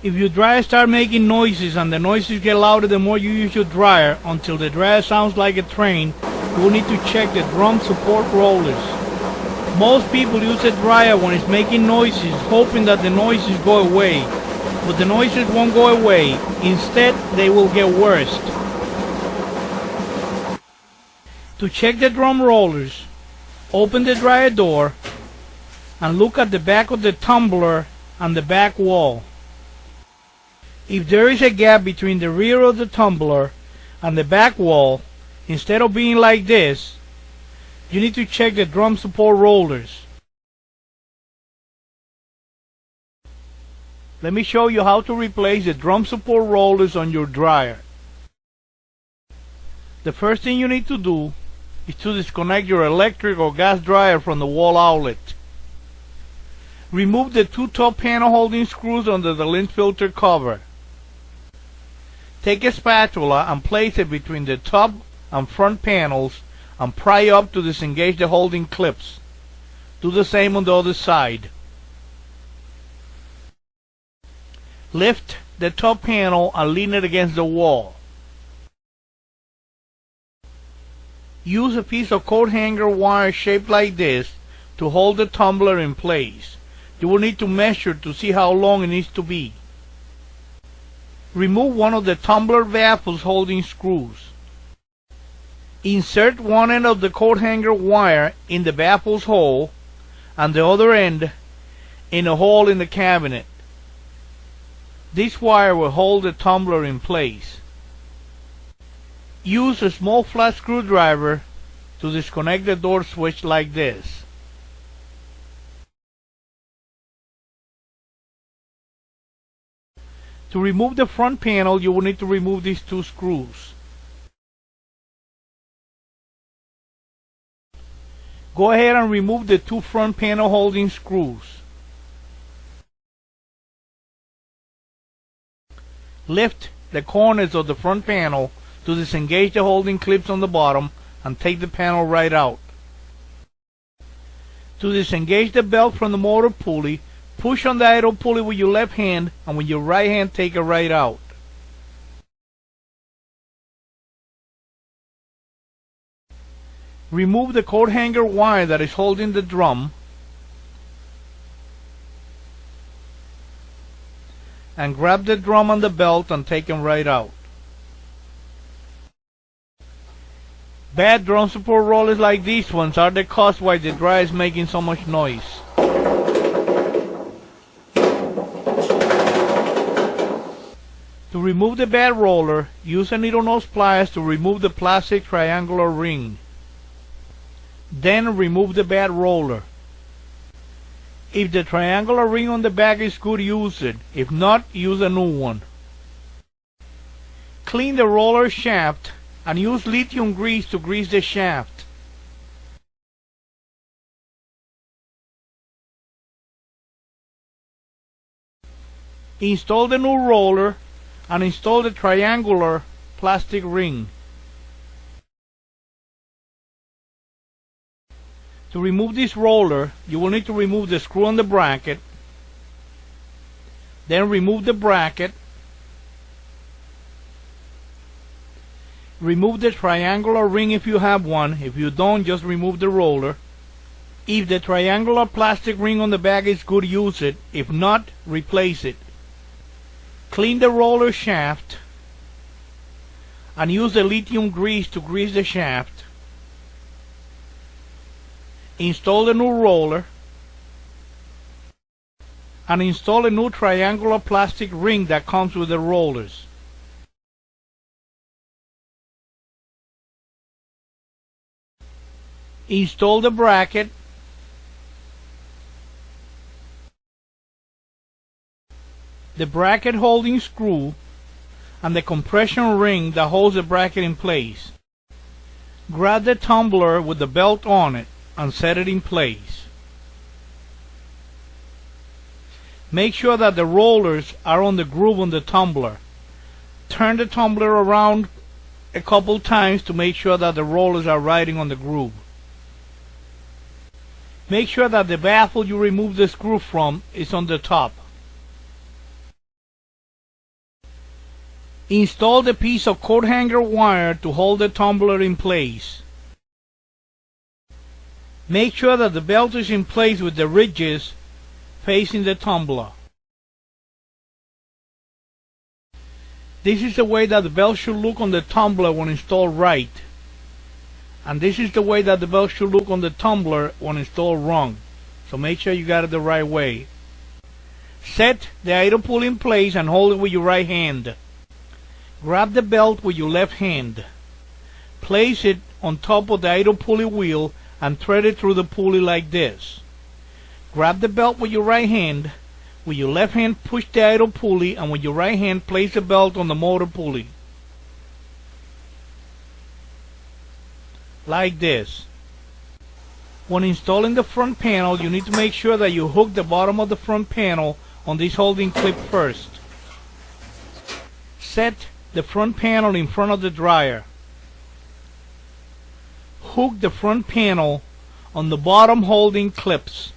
If your dryer starts making noises and the noises get louder the more you use your dryer until the dryer sounds like a train, you will need to check the drum support rollers. Most people use a dryer when it's making noises hoping that the noises go away, but the noises won't go away. Instead, they will get worse. To check the drum rollers, open the dryer door and look at the back of the tumbler and the back wall. If there is a gap between the rear of the tumbler and the back wall, instead of being like this, you need to check the drum support rollers. Let me show you how to replace the drum support rollers on your dryer. The first thing you need to do is to disconnect your electric or gas dryer from the wall outlet. Remove the two top panel holding screws under the lint filter cover. Take a spatula and place it between the top and front panels and pry up to disengage the holding clips. Do the same on the other side. Lift the top panel and lean it against the wall. Use a piece of coat hanger wire shaped like this to hold the tumbler in place. You will need to measure to see how long it needs to be. Remove one of the tumbler baffles holding screws. Insert one end of the coat hanger wire in the baffle's hole and the other end in a hole in the cabinet. This wire will hold the tumbler in place. Use a small flat screwdriver to disconnect the door switch like this. To remove the front panel, you will need to remove these two screws. Go ahead and remove the two front panel holding screws. Lift the corners of the front panel to disengage the holding clips on the bottom and take the panel right out. To disengage the belt from the motor pulley, push on the idle pulley with your left hand and with your right hand take it right out. Remove the coat hanger wire that is holding the drum and grab the drum and the belt and take them right out. Bad drum support rollers like these ones are the cause why the dryer is making so much noise. To remove the bad roller, use a needle nose pliers to remove the plastic triangular ring. Then remove the bad roller. If the triangular ring on the back is good, use it. If not, use a new one. Clean the roller shaft and use lithium grease to grease the shaft. Install the new roller and install the triangular plastic ring. To remove this roller, you will need to remove the screw on the bracket, then remove the bracket, remove the triangular ring if you have one. If you don't, just remove the roller. If the triangular plastic ring on the back is good, use it. If not, replace it. Clean the roller shaft and use the lithium grease to grease the shaft. Install the new roller and install a new triangular plastic ring that comes with the rollers. Install the bracket, the bracket holding screw, and the compression ring that holds the bracket in place. Grab the tumbler with the belt on it and set it in place. Make sure that the rollers are on the groove on the tumbler. Turn the tumbler around a couple times to make sure that the rollers are riding on the groove. Make sure that the baffle you remove the screw from is on the top. Install the piece of coat hanger wire to hold the tumbler in place. Make sure that the belt is in place with the ridges facing the tumbler. This is the way that the belt should look on the tumbler when installed right. And this is the way that the belt should look on the tumbler when installed wrong. So make sure you got it the right way. Set the idle pulley in place and hold it with your right hand. Grab the belt with your left hand. Place it on top of the idle pulley wheel and thread it through the pulley like this. Grab the belt with your right hand. With your left hand push the idle pulley, and with your right hand place the belt on the motor pulley. Like this. When installing the front panel, you need to make sure that you hook the bottom of the front panel on this holding clip first. Set the front panel in front of the dryer. Hook the front panel on the bottom holding clips.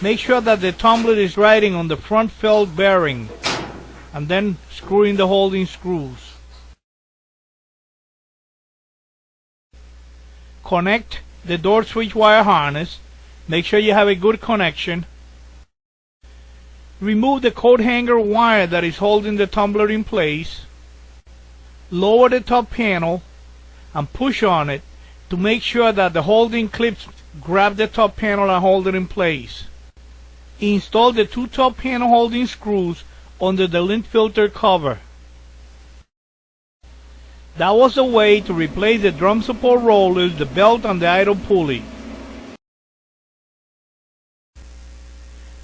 Make sure that the tumbler is riding on the front felt bearing, and then screw in the holding screws. Connect the door switch wire harness. Make sure you have a good connection. Remove the coat hanger wire that is holding the tumbler in place. Lower the top panel and push on it to make sure that the holding clips grab the top panel and hold it in place. Install the two top panel holding screws under the lint filter cover. That was the way to replace the drum support rollers, the belt, and the idle pulley.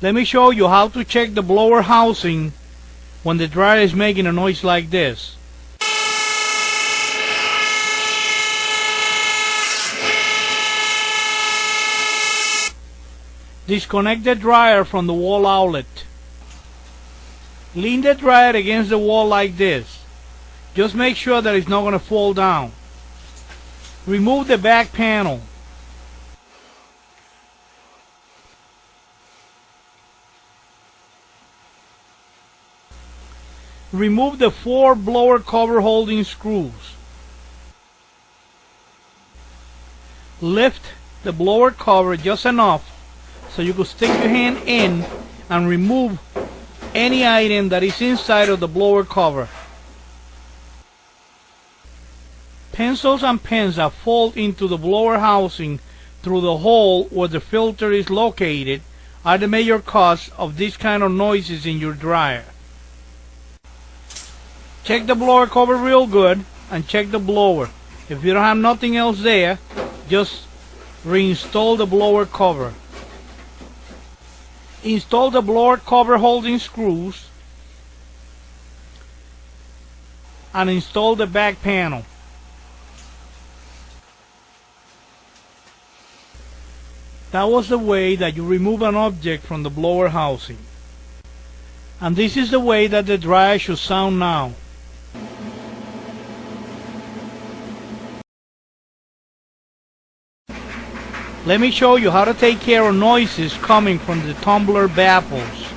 Let me show you how to check the blower housing when the dryer is making a noise like this. Disconnect the dryer from the wall outlet. Lean the dryer against the wall like this. Just make sure that it's not going to fall down. Remove the back panel. Remove the 4 blower cover holding screws. Lift the blower cover just enough so you can stick your hand in and remove any item that is inside of the blower cover. Pencils and pens that fall into the blower housing through the hole where the filter is located are the major cause of this kind of noises in your dryer. Check the blower cover real good and check the blower. If you don't have nothing else there, just reinstall the blower cover. Install the blower cover holding screws and install the back panel. That was the way that you remove an object from the blower housing. And this is the way that the dryer should sound now. Let me show you how to take care of noises coming from the tumbler baffles.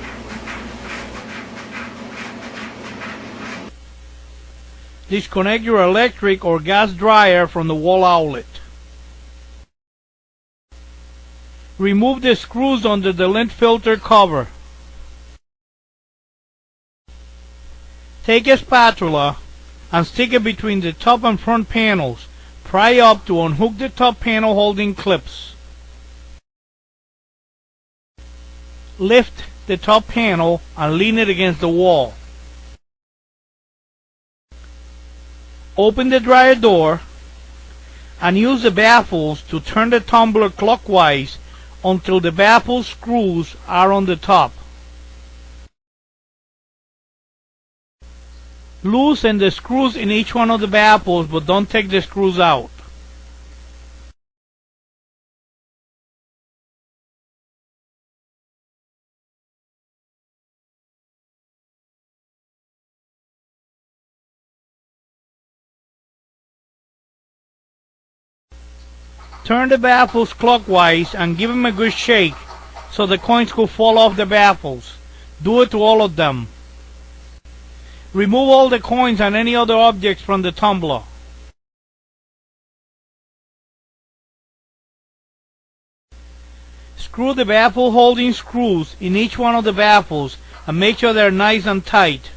Disconnect your electric or gas dryer from the wall outlet. Remove the screws under the lint filter cover. Take a spatula and stick it between the top and front panels. Pry up to unhook the top panel holding clips. Lift the top panel and lean it against the wall. Open the dryer door and use the baffles to turn the tumbler clockwise until the baffle screws are on the top. Loosen the screws in each one of the baffles, but don't take the screws out. Turn the baffles clockwise and give them a good shake so the coins could fall off the baffles. Do it to all of them. Remove all the coins and any other objects from the tumbler. Screw the baffle holding screws in each one of the baffles and make sure they're nice and tight.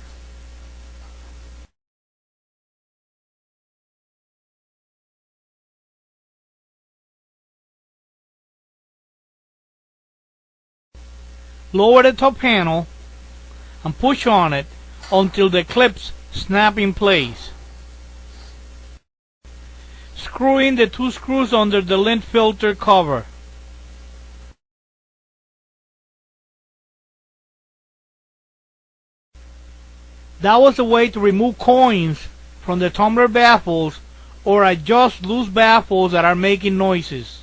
Lower the top panel and push on it until the clips snap in place. Screw in the 2 screws under the lint filter cover. That was a way to remove coins from the tumbler baffles or adjust loose baffles that are making noises.